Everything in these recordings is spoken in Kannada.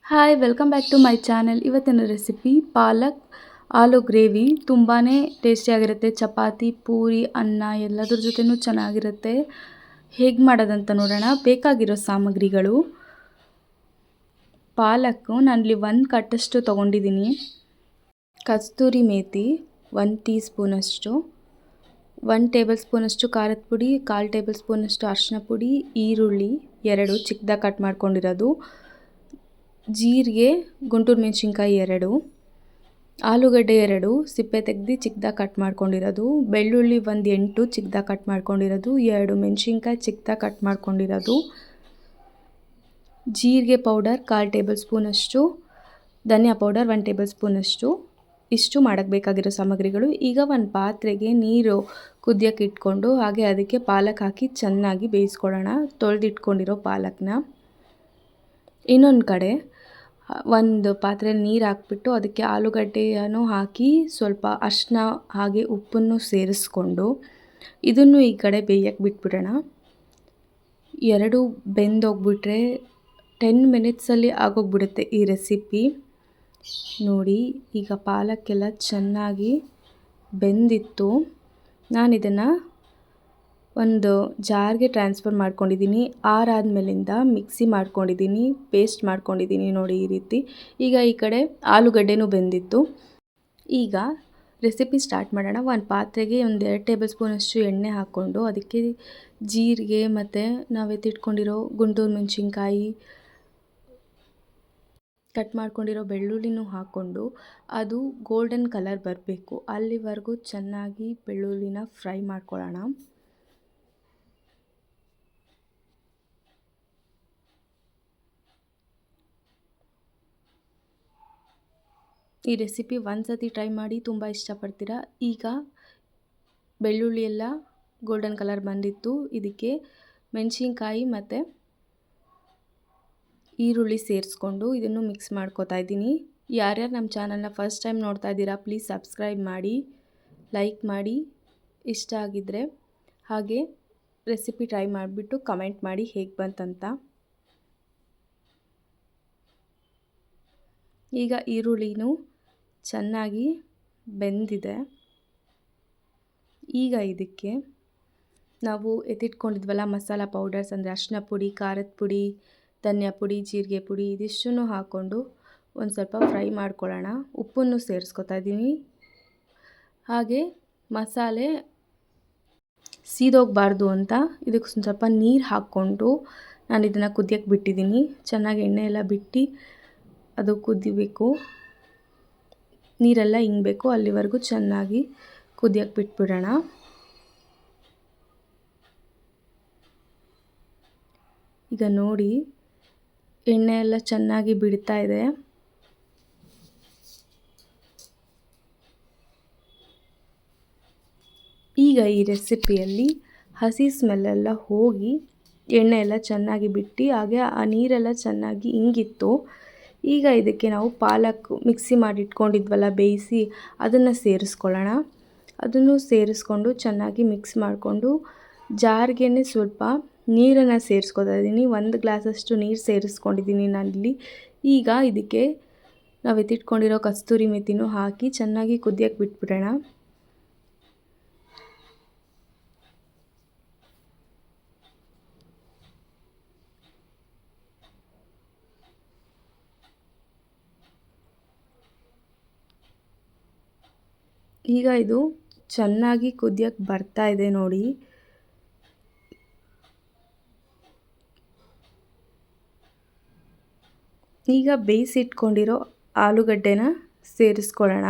Hi welcome back to my channel. ಇವತ್ತಿನ ರೆಸಿಪಿ ಪಾಲಕ್ ಆಲೂ ಗ್ರೇವಿ. ತುಂಬಾ ಟೇಸ್ಟಿಯಾಗಿರುತ್ತೆ. ಚಪಾತಿ, ಪೂರಿ, ಅನ್ನ ಎಲ್ಲದ್ರ ಜೊತೆನೂ ಚೆನ್ನಾಗಿರುತ್ತೆ. ಹೇಗೆ ಮಾಡೋದಂತ ನೋಡೋಣ. ಬೇಕಾಗಿರೋ ಸಾಮಗ್ರಿಗಳು: ಪಾಲಕ್ಕು ನಾನಿಲ್ಲಿ 1 ಕಟ್ಟಷ್ಟು ತೊಗೊಂಡಿದ್ದೀನಿ. ಕಸ್ತೂರಿ ಮೇಥಿ 1 ಟೀ ಸ್ಪೂನಷ್ಟು, 1 ಟೇಬಲ್ ಸ್ಪೂನಷ್ಟು ಖಾರದ ಪುಡಿ, 1/4 ಟೇಬಲ್ ಸ್ಪೂನಷ್ಟು ಅರಿಶಿನ ಪುಡಿ, ಈರುಳ್ಳಿ 2 ಚಿಕ್ಕದಾಗಿ ಕಟ್ ಮಾಡ್ಕೊಂಡಿರೋದು, ಜೀರಿಗೆ, ಗುಂಟೂರು ಮೆಣಸಿನ್ಕಾಯಿ 2, ಆಲೂಗಡ್ಡೆ 2 ಸಿಪ್ಪೆ ತೆಗೆದು ಚಿಕ್ಕದಾಗಿ ಕಟ್ ಮಾಡ್ಕೊಂಡಿರೋದು, ಬೆಳ್ಳುಳ್ಳಿ 8 ಚಿಕ್ಕದಾಗಿ ಕಟ್ ಮಾಡ್ಕೊಂಡಿರೋದು, 2 ಮೆಣಸಿನ್ಕಾಯಿ ಚಿಕ್ಕದಾಗಿ ಕಟ್ ಮಾಡ್ಕೊಂಡಿರೋದು, ಜೀರಿಗೆ ಪೌಡರ್ 1/4 ಟೇಬಲ್ ಸ್ಪೂನಷ್ಟು, ಧನಿಯಾ ಪೌಡರ್ 1 ಟೇಬಲ್ ಸ್ಪೂನಷ್ಟು. ಇಷ್ಟು ಮಾಡೋಕ್ಕೆ ಬೇಕಾಗಿರೋ ಸಾಮಗ್ರಿಗಳು. ಈಗ ಒಂದು ಪಾತ್ರೆಗೆ ನೀರು ಕುದಿಯೋಕ್ಕೆ ಇಟ್ಕೊಂಡು ಹಾಗೆ ಅದಕ್ಕೆ ಪಾಲಕ್ ಹಾಕಿ ಚೆನ್ನಾಗಿ ಬೇಯಿಸ್ಕೊಳ್ಳೋಣ. ತೊಳೆದಿಟ್ಕೊಂಡಿರೋ ಪಾಲಕ್ನ ಇನ್ನೊಂದು ಕಡೆ ಒಂದು ಪಾತ್ರೆಯಲ್ಲಿ ನೀರು ಹಾಕ್ಬಿಟ್ಟು ಅದಕ್ಕೆ ಆಲೂಗಡ್ಡೆಯನ್ನು ಹಾಕಿ ಸ್ವಲ್ಪ ಅರಿಶಿನ ಹಾಗೆ ಉಪ್ಪನ್ನು ಸೇರಿಸ್ಕೊಂಡು ಇದನ್ನು ಈ ಕಡೆ ಬೇಯಕ್ಕೆ ಬಿಟ್ಬಿಡೋಣ. 2 ಬೆಂದೋಗ್ಬಿಟ್ರೆ 10 ಮಿನಿಟ್ಸಲ್ಲಿ ಆಗೋಗ್ಬಿಡುತ್ತೆ ಈ ರೆಸಿಪಿ. ನೋಡಿ, ಈಗ ಪಾಲಕ್ಕೆಲ್ಲ ಚೆನ್ನಾಗಿ ಬೆಂದಿತ್ತು. ನಾನಿದನ್ನು ಒಂದು ಜಾರ್ಗೆ ಟ್ರಾನ್ಸ್ಫರ್ ಮಾಡ್ಕೊಂಡಿದ್ದೀನಿ. ಆರಾದ್ಮೇಲಿಂದ ಮಿಕ್ಸಿ ಮಾಡ್ಕೊಂಡಿದ್ದೀನಿ, ಪೇಸ್ಟ್ ಮಾಡ್ಕೊಂಡಿದ್ದೀನಿ ನೋಡಿ ಈ ರೀತಿ. ಈಗ ಈ ಕಡೆ ಆಲೂಗಡ್ಡೆನೂ ಬೆಂದಿತ್ತು. ಈಗ ರೆಸಿಪಿ ಸ್ಟಾರ್ಟ್ ಮಾಡೋಣ. ಒಂದು ಪಾತ್ರೆಗೆ 2 ಟೇಬಲ್ ಸ್ಪೂನಷ್ಟು ಎಣ್ಣೆ ಹಾಕ್ಕೊಂಡು ಅದಕ್ಕೆ ಜೀರಿಗೆ ಮತ್ತು ನಾವು ಎತ್ತಿಟ್ಕೊಂಡಿರೋ ಗುಂಟೂರು ಮೆಣಸಿನ್ಕಾಯಿ, ಕಟ್ ಮಾಡ್ಕೊಂಡಿರೋ ಬೆಳ್ಳುಳ್ಳಿನೂ ಹಾಕ್ಕೊಂಡು ಅದು ಗೋಲ್ಡನ್ ಕಲರ್ ಬರಬೇಕು ಅಲ್ಲಿವರೆಗೂ ಚೆನ್ನಾಗಿ ಬೆಳ್ಳುಳ್ಳಿನ ಫ್ರೈ ಮಾಡ್ಕೊಳ್ಳೋಣ. ಈ ರೆಸಿಪಿ ಒಂದು ಸತಿ ಟ್ರೈ ಮಾಡಿ, ತುಂಬ ಇಷ್ಟಪಡ್ತೀರಾ. ಈಗ ಬೆಳ್ಳುಳ್ಳಿ ಎಲ್ಲ ಗೋಲ್ಡನ್ ಕಲರ್ ಬಂದಿತ್ತು. ಇದಕ್ಕೆ ಮೆಣಸಿನ್ಕಾಯಿ ಮತ್ತು ಈರುಳ್ಳಿ ಸೇರಿಸ್ಕೊಂಡು ಇದನ್ನು ಮಿಕ್ಸ್ ಮಾಡ್ಕೋತಾ ಇದ್ದೀನಿ. ಯಾರ್ಯಾರು ನಮ್ಮ ಚಾನಲ್ನ ಫಸ್ಟ್ ಟೈಮ್ ನೋಡ್ತಾ ಇದ್ದೀರಾ ಪ್ಲೀಸ್ ಸಬ್ಸ್ಕ್ರೈಬ್ ಮಾಡಿ, ಲೈಕ್ ಮಾಡಿ, ಇಷ್ಟ ಆಗಿದ್ದರೆ ಹಾಗೆ ರೆಸಿಪಿ ಟ್ರೈ ಮಾಡಿಬಿಟ್ಟು ಕಮೆಂಟ್ ಮಾಡಿ ಹೇಗೆ ಬಂತಂತ. ಈಗ ಈರುಳ್ಳಿನೂ ಚೆನ್ನಾಗಿ ಬೆಂದಿದೆ. ಈಗ ಇದಕ್ಕೆ ನಾವು ಎತ್ತಿಟ್ಕೊಂಡಿದ್ವಲ್ಲ ಮಸಾಲ ಪೌಡರ್ಸ್ ಅಂದರೆ ಅರಿಶಿನ ಪುಡಿ, ಖಾರದ ಪುಡಿ, ಧನಿಯಾ ಪುಡಿ, ಜೀರಿಗೆ ಪುಡಿ ಇದಿಷ್ಟನ್ನು ಹಾಕ್ಕೊಂಡು ಒಂದು ಸ್ವಲ್ಪ ಫ್ರೈ ಮಾಡ್ಕೊಳ್ಳೋಣ. ಉಪ್ಪನ್ನು ಸೇರಿಸ್ಕೊತಾ ಇದ್ದೀನಿ. ಹಾಗೆ ಮಸಾಲೆ ಸೀದೋಗಬಾರ್ದು ಅಂತ ಇದಕ್ಕೆ ಸ್ವಲ್ಪ ನೀರು ಹಾಕ್ಕೊಂಡು ನಾನು ಇದನ್ನು ಕುದಿಯೋಕ್ಕೆ ಬಿಟ್ಟಿದ್ದೀನಿ. ಚೆನ್ನಾಗಿ ಎಣ್ಣೆ ಎಲ್ಲ ಬಿಟ್ಟು ಅದು ಕುದಿಬೇಕು, ನೀರೆಲ್ಲ ಇಂಗಬೇಕು, ಅಲ್ಲಿವರೆಗೂ ಚೆನ್ನಾಗಿ ಕುದಿಯೋಕ್ಕೆ ಬಿಟ್ಬಿಡೋಣ. ಈಗ ನೋಡಿ, ಎಣ್ಣೆ ಎಲ್ಲ ಚೆನ್ನಾಗಿ ಬಿಡ್ತಾ ಇದೆ. ಈಗ ಈ ರೆಸಿಪಿಯಲ್ಲಿ ಹಸಿ ಸ್ಮೆಲ್ಲೆಲ್ಲ ಹೋಗಿ ಎಣ್ಣೆ ಎಲ್ಲ ಚೆನ್ನಾಗಿ ಬಿಟ್ಟು ಹಾಗೆ ಆ ನೀರೆಲ್ಲ ಚೆನ್ನಾಗಿ ಇಂಗಿತ್ತು. ಈಗ ಇದಕ್ಕೆ ನಾವು ಪಾಲಕ್ ಮಿಕ್ಸಿ ಮಾಡಿ ಇಟ್ಕೊಂಡಿದ್ವಲ್ಲ ಬೇಯಿಸಿ, ಅದನ್ನು ಸೇರಿಸ್ಕೊಳ್ಳೋಣ. ಅದನ್ನು ಸೇರಿಸ್ಕೊಂಡು ಚೆನ್ನಾಗಿ ಮಿಕ್ಸ್ ಮಾಡಿಕೊಂಡು ಜಾರ್ಗೆ ಸ್ವಲ್ಪ ನೀರನ್ನು ಸೇರಿಸ್ಕೊತಾ ಇದ್ದೀನಿ. 1 ಗ್ಲಾಸಷ್ಟು ನೀರು ಸೇರಿಸ್ಕೊಂಡಿದ್ದೀನಿ ನಾನಿಲ್ಲಿ. ಈಗ ಇದಕ್ಕೆ ನಾವು ಎತ್ತಿಟ್ಕೊಂಡಿರೋ ಕಸ್ತೂರಿ ಮೆಥಿನೂ ಹಾಕಿ ಚೆನ್ನಾಗಿ ಕುದಿಯೋಕ್ಕೆ ಬಿಟ್ಬಿಡೋಣ. ಈಗ ಇದು ಚೆನ್ನಾಗಿ ಕುದಿಯೋಕ್ಕೆ ಬರ್ತಾ ಇದೆ ನೋಡಿ. ಈಗ ಬೇಯಿಸಿಟ್ಕೊಂಡಿರೋ ಆಲೂಗಡ್ಡೆನ ಸೇರಿಸ್ಕೊಳ್ಳೋಣ.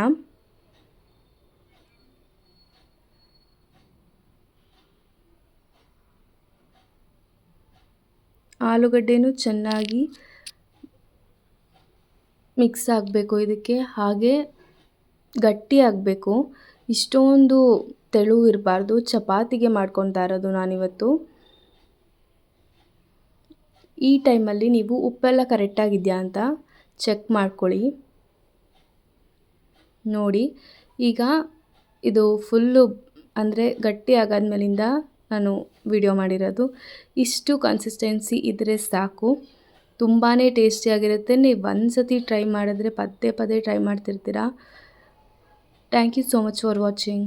ಆಲೂಗಡ್ಡೆನೂ ಚೆನ್ನಾಗಿ ಮಿಕ್ಸ್ ಆಗಬೇಕು ಇದಕ್ಕೆ, ಹಾಗೆ ಗಟ್ಟಿ ಆಗಬೇಕು. ಇಷ್ಟೊಂದು ತೆಳು ಇರಬಾರ್ದು. ಚಪಾತಿಗೆ ಮಾಡ್ಕೊತಾ ಇರೋದು ನಾನಿವತ್ತು. ಈ ಟೈಮಲ್ಲಿ ನೀವು ಉಪ್ಪೆಲ್ಲ ಕರೆಕ್ಟಾಗಿದೆಯಾ ಅಂತ ಚೆಕ್ ಮಾಡ್ಕೊಳ್ಳಿ. ನೋಡಿ, ಈಗ ಇದು ಫುಲ್ಲು ಅಂದರೆ ಗಟ್ಟಿ ಆಗಾದ್ಮೇಲಿಂದ ನಾನು ವಿಡಿಯೋ ಮಾಡಿರೋದು. ಇಷ್ಟು ಕನ್ಸಿಸ್ಟೆನ್ಸಿ ಇದ್ದರೆ ಸಾಕು. ತುಂಬಾ ಟೇಸ್ಟಿಯಾಗಿರುತ್ತೆ. ನೀವು ಒಂದು ಸತಿ ಟ್ರೈ ಮಾಡಿದ್ರೆ ಪದೇ ಪದೇ ಟ್ರೈ ಮಾಡ್ತಿರ್ತೀರಾ. Thank you so much for watching.